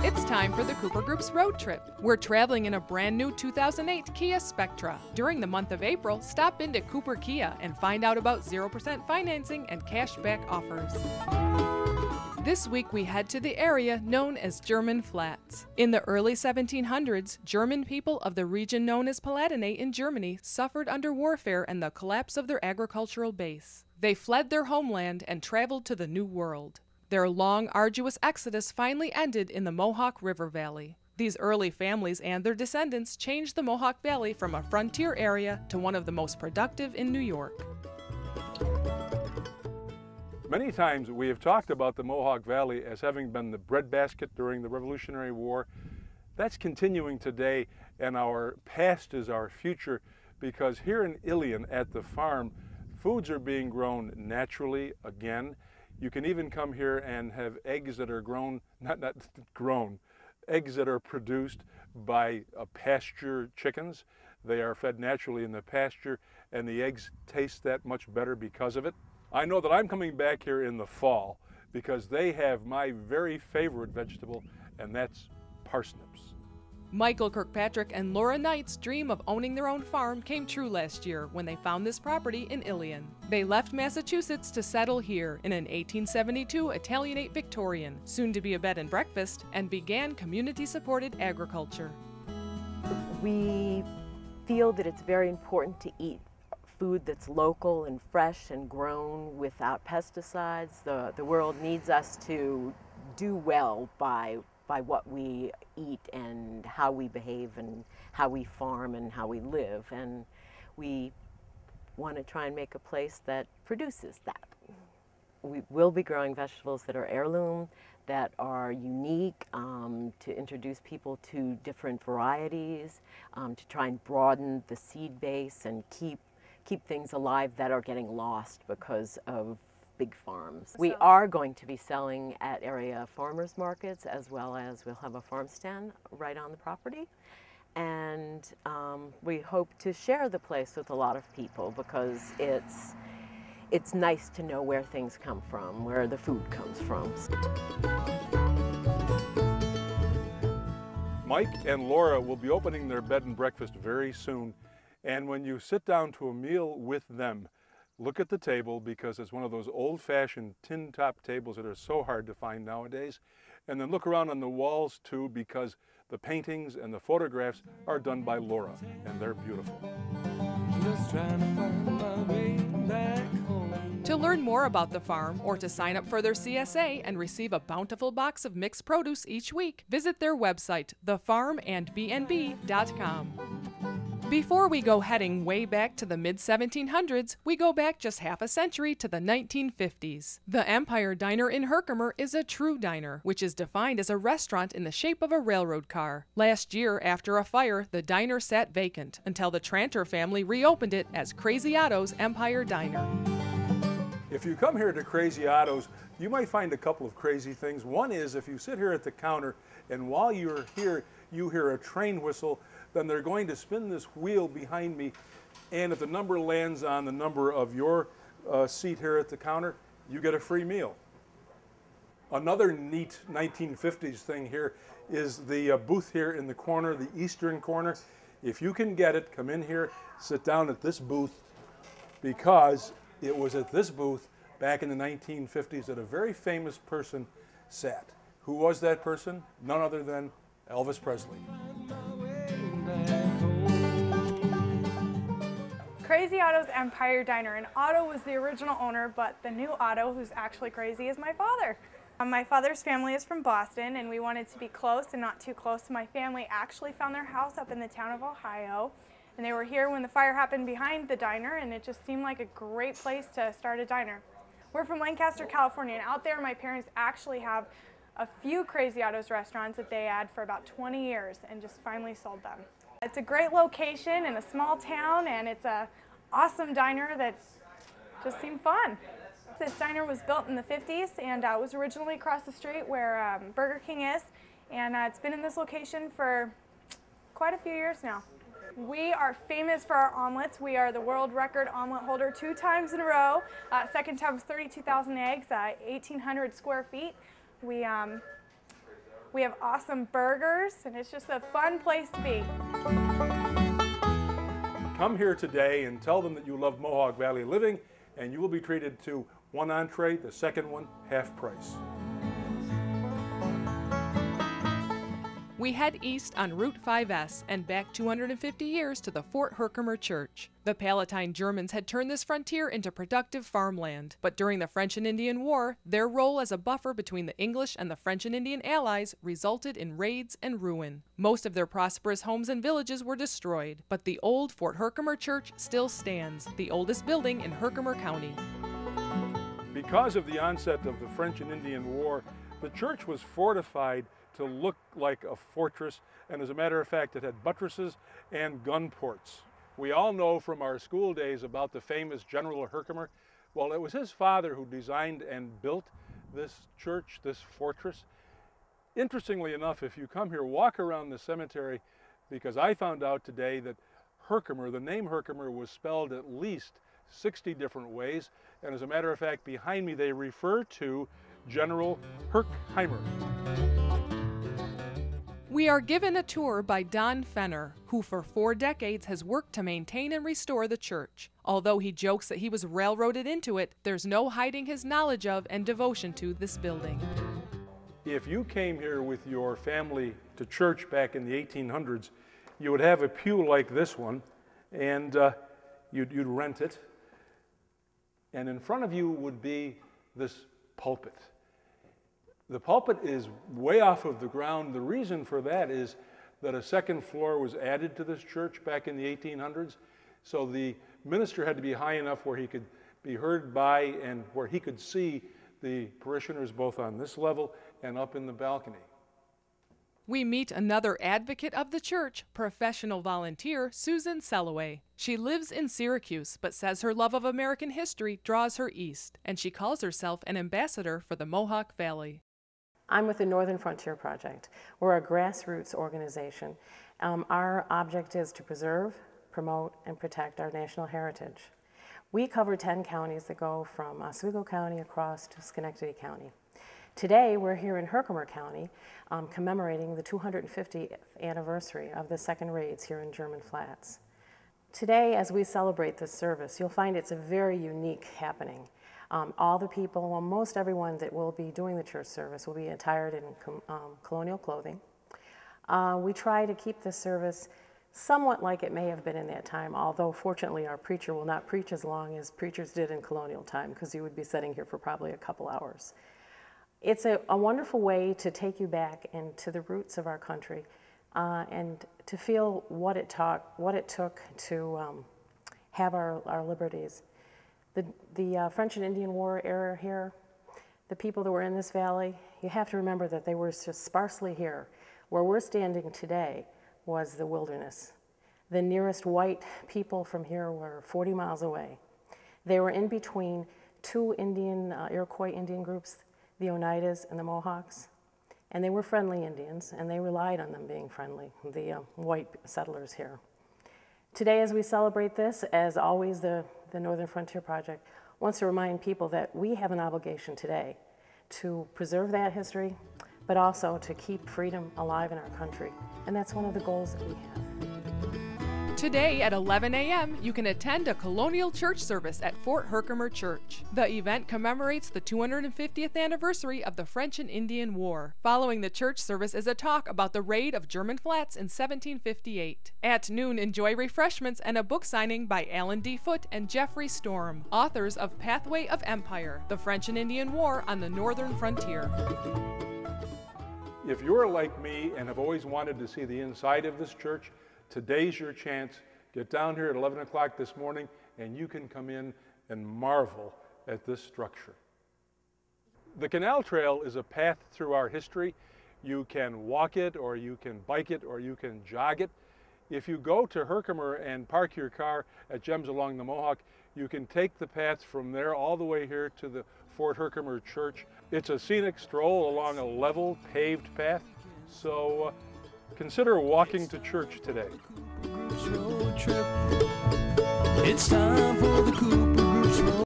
It's time for the Cooper Group's road trip. We're traveling in a brand new 2008 Kia Spectra. During the month of April, stop into Cooper Kia and find out about 0% financing and cashback offers. This week we head to the area known as German Flats. In the early 1700s, German people of the region known as Palatinate in Germany suffered under warfare and the collapse of their agricultural base. They fled their homeland and traveled to the New World. Their long, arduous exodus finally ended in the Mohawk River Valley. These early families and their descendants changed the Mohawk Valley from a frontier area to one of the most productive in New York. Many times we have talked about the Mohawk Valley as having been the breadbasket during the Revolutionary War. That's continuing today, and our past is our future, because here in Ilan at the farm, foods are being grown naturally again. You can even come here and have eggs that are eggs that are produced by pasture chickens. They are fed naturally in the pasture, and the eggs taste that much better because of it. I know that I'm coming back here in the fall because they have my very favorite vegetable, and that's parsnips. Michael Kirkpatrick and Laura Knight's dream of owning their own farm came true last year when they found this property in Ilan. They left Massachusetts to settle here in an 1872 Italianate Victorian, soon to be a bed and breakfast, and began community-supported agriculture. We feel that it's very important to eat food that's local and fresh and grown without pesticides. The world needs us to do well by what we eat and how we behave and how we farm and how we live. And we want to try and make a place that produces that. We will be growing vegetables that are heirloom, that are unique, to introduce people to different varieties, to try and broaden the seed base and keep things alive that are getting lost because of big farms. We are going to be selling at area farmers markets, as well as we'll have a farm stand right on the property. And we hope to share the place with a lot of people because it's nice to know where things come from, where the food comes from. Mike and Laura will be opening their bed and breakfast very soon. And when you sit down to a meal with them, look at the table, because it's one of those old-fashioned tin-top tables that are so hard to find nowadays. And then look around on the walls too, because the paintings and the photographs are done by Laura, and they're beautiful. Just trying to find my way back home. To learn more about the farm or to sign up for their CSA and receive a bountiful box of mixed produce each week, visit their website, thefarmandbnb.com. Before we go heading way back to the mid-1700s, we go back just half a century to the 1950s. The Empire Diner in Herkimer is a true diner, which is defined as a restaurant in the shape of a railroad car. Last year, after a fire, the diner sat vacant until the Tranter family reopened it as Crazy Otto's Empire Diner. If you come here to Crazy Otto's, you might find a couple of crazy things. One is if you sit here at the counter and while you're here, you hear a train whistle, then they're going to spin this wheel behind me, and if the number lands on the number of your seat here at the counter, you get a free meal. Another neat 1950s thing here is the booth here in the corner, the eastern corner. If you can get it, come in here, sit down at this booth, because it was at this booth back in the 1950s that a very famous person sat. Who was that person? None other than Elvis Presley. Crazy Otto's Empire Diner, and Otto was the original owner, but the new Otto, who's actually crazy, is my father. My father's family is from Boston, and we wanted to be close and not too close. My family actually found their house up in the town of Ohio, and they were here when the fire happened behind the diner, and it just seemed like a great place to start a diner. We're from Lancaster, California, and out there my parents actually have a few Crazy Otto's restaurants that they had for about 20 years and just finally sold them. It's a great location in a small town, and it's an awesome diner that just seemed fun. This diner was built in the 50s and was originally across the street where Burger King is, and it's been in this location for quite a few years now. We are famous for our omelets. We are the world record omelet holder 2 times in a row. Second time was 32,000 eggs, 1,800 square feet. We We have awesome burgers, and it's just a fun place to be. Come here today and tell them that you love Mohawk Valley living, and you will be treated to one entree, the second one half price. We head east on Route 5S and back 250 years to the Fort Herkimer Church. The Palatine Germans had turned this frontier into productive farmland, but during the French and Indian War, their role as a buffer between the English and the French and Indian allies resulted in raids and ruin. Most of their prosperous homes and villages were destroyed, but the old Fort Herkimer Church still stands, the oldest building in Herkimer County. Because of the onset of the French and Indian War, the church was fortified to look like a fortress, and as a matter of fact, it had buttresses and gun ports. We all know from our school days about the famous General Herkimer. Well, it was his father who designed and built this church, this fortress. Interestingly enough, if you come here, walk around the cemetery, because I found out today that Herkimer, the name Herkimer, was spelled at least 60 different ways, and as a matter of fact, behind me they refer to General Herkimer. We are given a tour by Don Fenner, who for 4 decades has worked to maintain and restore the church. Although he jokes that he was railroaded into it, there's no hiding his knowledge of and devotion to this building. If you came here with your family to church back in the 1800s, you would have a pew like this one, and you'd rent it. And in front of you would be this pulpit. The pulpit is way off of the ground. The reason for that is that a second floor was added to this church back in the 1800s. So the minister had to be high enough where he could be heard by and where he could see the parishioners both on this level and up in the balcony. We meet another advocate of the church, professional volunteer Susan Selloway. She lives in Syracuse, but says her love of American history draws her east, and she calls herself an ambassador for the Mohawk Valley. I'm with the Northern Frontier Project. We're a grassroots organization. Our object is to preserve, promote, and protect our national heritage. We cover 10 counties that go from Oswego County across to Schenectady County. Today, we're here in Herkimer County commemorating the 250th anniversary of the second raids here in German Flats. Today, as we celebrate this service, you'll find it's a very unique happening. All the people, well, most everyone that will be doing the church service will be attired in colonial clothing. We try to keep the service somewhat like it may have been in that time, although fortunately our preacher will not preach as long as preachers did in colonial time, because he would be sitting here for probably a couple hours. It's a wonderful way to take you back into the roots of our country and to feel what it took to have our liberties. The French and Indian War era here, the people that were in this valley, you have to remember that they were just sparsely here. Where we're standing today was the wilderness. The nearest white people from here were 40 miles away. They were in between 2 Iroquois Indian groups, the Oneidas and the Mohawks, and they were friendly Indians, and they relied on them being friendly, the white settlers here. Today, as we celebrate this, as always, the Northern Frontier Project wants to remind people that we have an obligation today to preserve that history, but also to keep freedom alive in our country. And that's one of the goals that we have. Today at 11 a.m., you can attend a colonial church service at Fort Herkimer Church. The event commemorates the 250th anniversary of the French and Indian War. Following the church service is a talk about the raid of German Flats in 1758. At noon, enjoy refreshments and a book signing by Alan D. Foote and Jeffrey Storm, authors of Pathway of Empire, the French and Indian War on the Northern Frontier. If you're like me and have always wanted to see the inside of this church, today's your chance. Get down here at 11 o'clock this morning and you can come in and marvel at this structure. The Canal Trail is a path through our history. You can walk it, or you can bike it, or you can jog it. If you go to Herkimer and park your car at Gems Along the Mohawk, you can take the path from there all the way here to the Fort Herkimer Church. It's a scenic stroll along a level, paved path, so consider walking to church today. It's time for the Cooper